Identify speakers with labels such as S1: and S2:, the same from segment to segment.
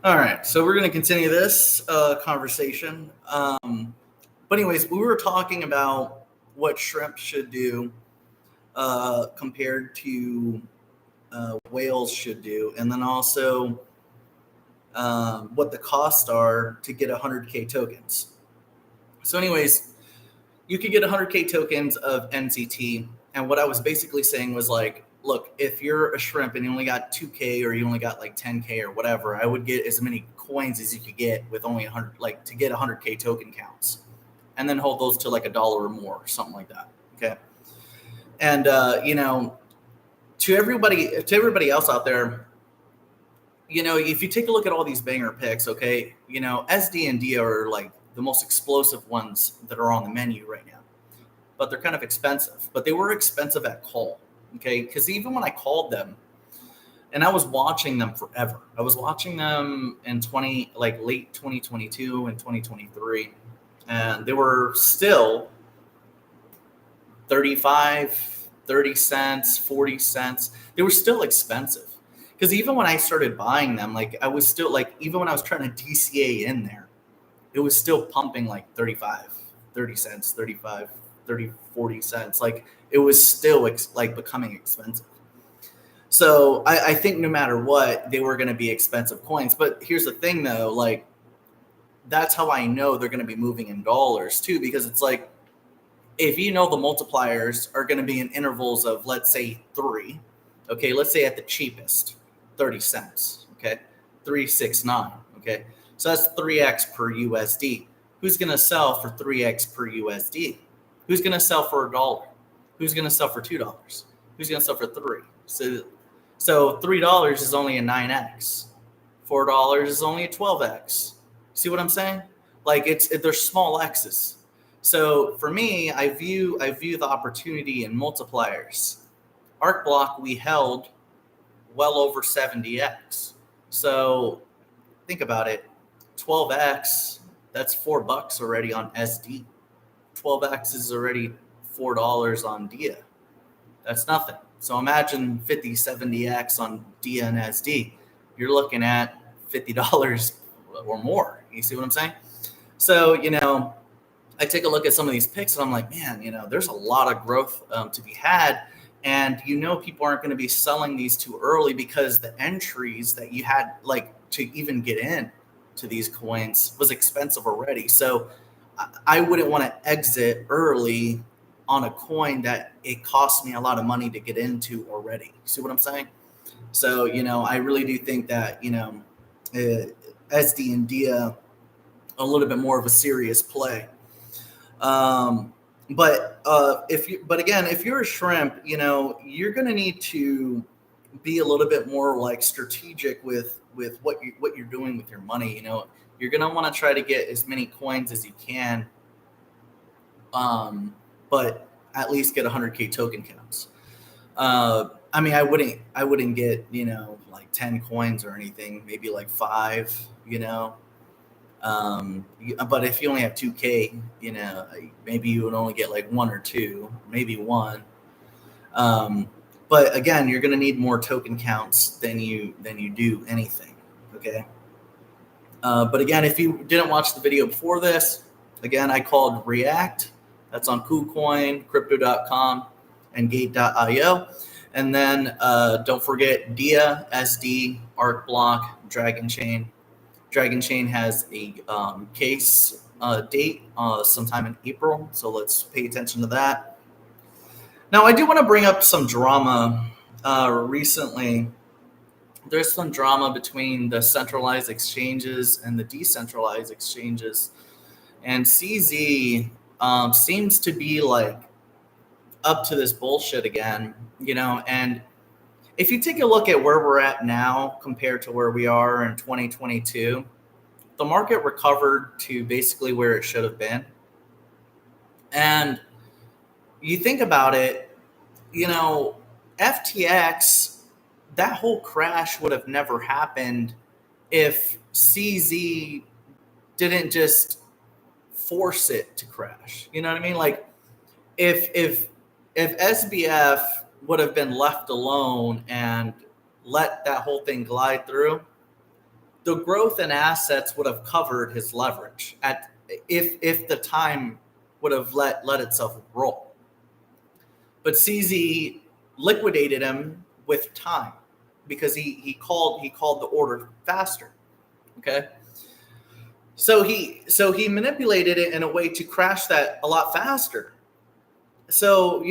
S1: All right, so we're going to continue this conversation. But anyways, we were talking about what shrimp should do compared to whales should do, and then also what the costs are to get 100K tokens. So anyways, you could get 100K tokens of NCT, and what I was basically saying was like, look, if you're a shrimp and you only got 2K or you only got like 10K or whatever, I would get as many coins as you could get with only 100, like to get 100K token counts, and then hold those to like $1 or more, or something like that. Okay. And, to everybody else out there, if you take a look at all these banger picks, okay, SD and DIA are like the most explosive ones that are on the menu right now, but they're kind of expensive. But they were expensive at call, okay? Because even when I called them, and I was watching them forever. I was watching them in late 2022 and 2023, and they were still 35, 30 cents, 40 cents. They were still expensive. Because even when I started buying them, like I was still like, even when I was trying to DCA in there, it was still pumping like 30 cents, 35, 30, 40 cents. Like it was still like becoming expensive. So I think no matter what, they were going to be expensive coins. But here's the thing though, like that's how I know they're going to be moving in dollars too, because it's like, if the multipliers are going to be in intervals of, let's say 3, okay, let's say at the cheapest, 30 cents, okay, 369, okay, so that's 3x per USD. Who's going to sell for 3x per USD? Who's going to sell for $1? Who's going to sell for $2? Who's going to sell for 3? So $3 is only a 9x. $4 is only a 12x. See what I'm saying? Like they're small x's. So for me, I view the opportunity in multipliers. Arc block we held well over 70x. So think about it. 12x, that's $4 already on SD. 12x is already $4 on DIA. That's nothing. So imagine 50, 70x on DIA and SD. You're looking at $50 or more. You see what I'm saying? So, I take a look at some of these picks and I'm like, man, there's a lot of growth to be had. And people aren't going to be selling these too early because the entries that you had like to even get in to these coins was expensive already. So I wouldn't want to exit early on a coin that it cost me a lot of money to get into already. See what I'm saying? So, I really do think that, SD and DIA a little bit more of a serious play. But again, if you're a shrimp, you're going to need to be a little bit more like strategic with what you're doing with your money. You're going to want to try to get as many coins as you can, but at least get 100K token counts. I wouldn't get, like 10 coins or anything, maybe like 5, but if you only have 2K, maybe you would only get like 1 or 2, maybe 1. But again, you're going to need more token counts than you do anything. Okay. But again, if you didn't watch the video before this, again, I called React. That's on KuCoin, Crypto.com, and Gate.io. And then don't forget DIA, SD, Arc Block, Dragon Chain. Dragon Chain has a case date sometime in April, so let's pay attention to that. Now, I do want to bring up some drama recently. There's some drama between the centralized exchanges and the decentralized exchanges, and CZ seems to be like up to this bullshit again, and if you take a look at where we're at now compared to where we are in 2022, the market recovered to basically where it should have been. And you think about it, FTX, that whole crash would have never happened if CZ didn't just force it to crash. You know what I mean? Like if SBF would have been left alone and let that whole thing glide through, the growth in assets would have covered his leverage at if the time would have let itself roll. But CZ liquidated him with time because he called the order faster. Okay. So he manipulated it in a way to crash that a lot faster. So,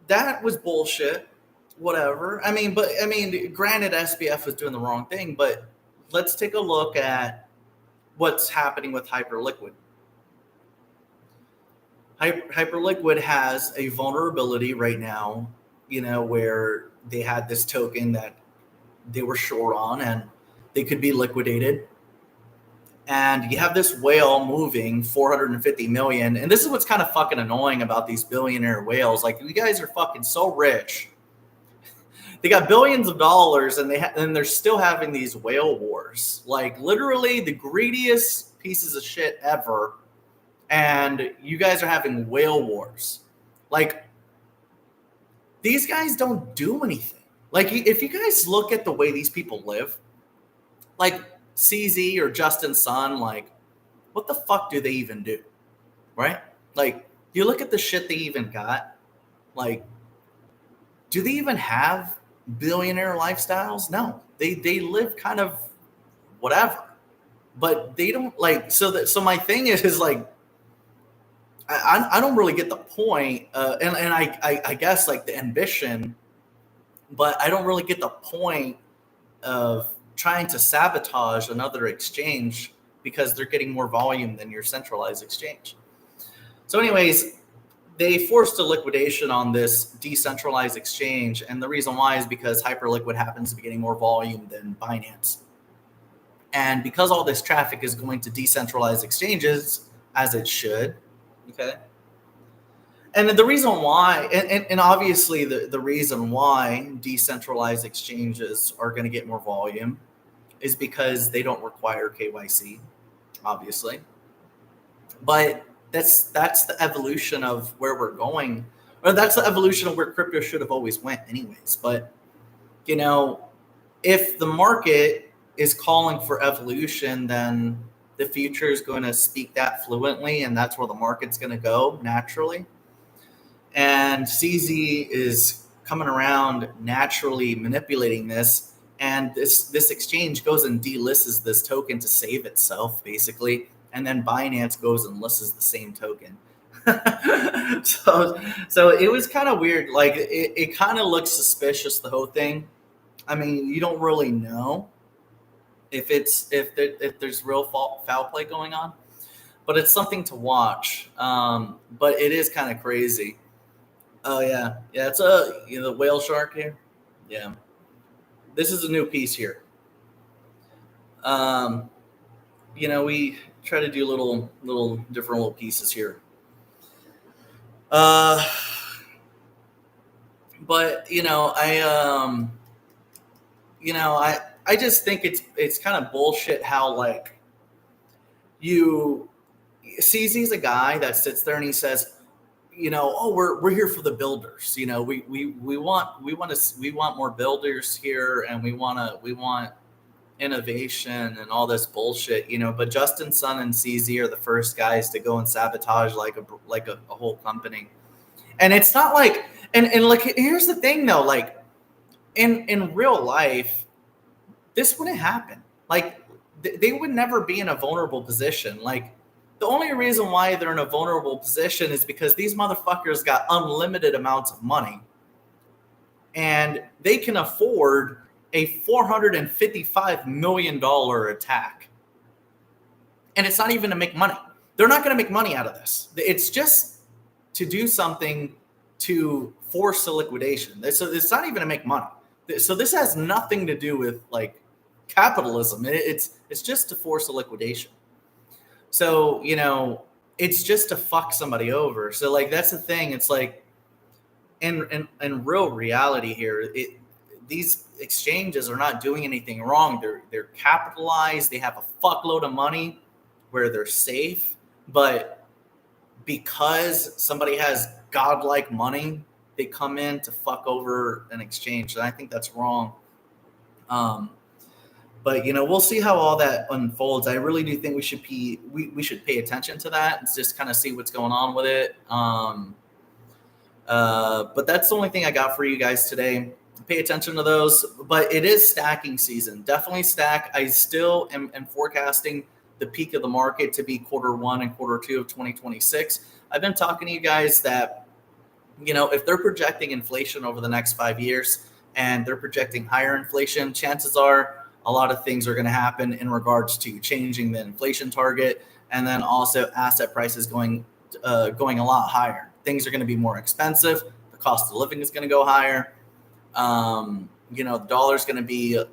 S1: that was bullshit. Whatever. I mean, granted, SBF was doing the wrong thing, but let's take a look at what's happening with Hyperliquid. Hyperliquid has a vulnerability right now, where they had this token that they were short on and they could be liquidated. And you have this whale moving 450 million. And this is what's kind of fucking annoying about these billionaire whales. Like, you guys are fucking so rich. They got billions of dollars and they're still having these whale wars. Like, literally the greediest pieces of shit ever. And you guys are having whale wars. Like, these guys don't do anything. Like, if you guys look at the way these people live, like CZ or Justin Sun, like, what the fuck do they even do? Right? Like, you look at the shit they even got. Like, do they even have billionaire lifestyles? No, they live kind of whatever, but they don't like. So my thing is like, I don't really get the point, and I guess like the ambition, but I don't really get the point of trying to sabotage another exchange because they're getting more volume than your centralized exchange. So anyways, they forced a liquidation on this decentralized exchange. And the reason why is because Hyperliquid happens to be getting more volume than Binance. And because all this traffic is going to decentralized exchanges, as it should, okay? And the reason why, and obviously the reason why decentralized exchanges are going to get more volume is because they don't require KYC, obviously. But that's the evolution of where we're going, or that's the evolution of where crypto should have always went anyways. But, if the market is calling for evolution, then the future is going to speak that fluently, and that's where the market's going to go naturally. And CZ is coming around naturally manipulating this. And this exchange goes and delists this token to save itself, basically. And then Binance goes and lists the same token. So it was kind of weird. Like, it kind of looks suspicious, the whole thing. I mean, you don't really know if there's real foul play going on. But it's something to watch. But it is kind of crazy. Oh, yeah. Yeah, it's the whale shark here. Yeah. This is a new piece here. We try to do little different little pieces here. But I just think it's kind of bullshit how, like, CZ's a guy that sits there and he says, oh, we're here for the builders. We want more builders here, and we want innovation and all this bullshit. But Justin Sun and CZ are the first guys to go and sabotage like a whole company. And it's not like, and like, here's the thing though, like in real life, this wouldn't happen. Like, they would never be in a vulnerable position. Like, the only reason why they're in a vulnerable position is because these motherfuckers got unlimited amounts of money, and they can afford a $455 million attack. And it's not even to make money. They're not going to make money out of this. It's just to do something to force a liquidation. So it's not even to make money. So this has nothing to do with like capitalism. It's just to force a liquidation. So, it's just to fuck somebody over. So, like, that's the thing. It's like, in real reality here, these exchanges are not doing anything wrong. They're capitalized. They have a fuckload of money where they're safe. But because somebody has godlike money, they come in to fuck over an exchange. And I think that's wrong. But we'll see how all that unfolds. I really do think we should pay attention to that and just kind of see what's going on with it. But that's the only thing I got for you guys today. Pay attention to those. But it is stacking season. Definitely stack. I still am forecasting the peak of the market to be Q1 and Q2 of 2026. I've been talking to you guys that, if they're projecting inflation over the next 5 years and they're projecting higher inflation, chances are a lot of things are going to happen in regards to changing the inflation target, and then also asset prices going a lot higher. Things are going to be more expensive. The cost of living is going to go higher. The dollar's going to be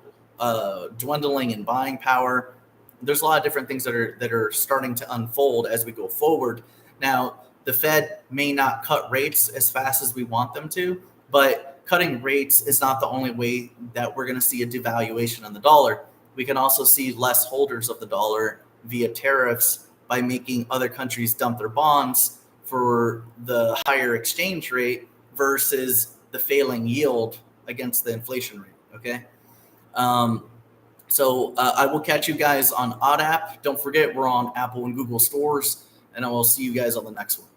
S1: dwindling in buying power. There's a lot of different things that are starting to unfold as we go forward. Now, the Fed may not cut rates as fast as we want them to, but cutting rates is not the only way that we're going to see a devaluation on the dollar. We can also see less holders of the dollar via tariffs by making other countries dump their bonds for the higher exchange rate versus the failing yield against the inflation rate. Okay. So I will catch you guys on OddApp. Don't forget, we're on Apple and Google stores, and I will see you guys on the next one.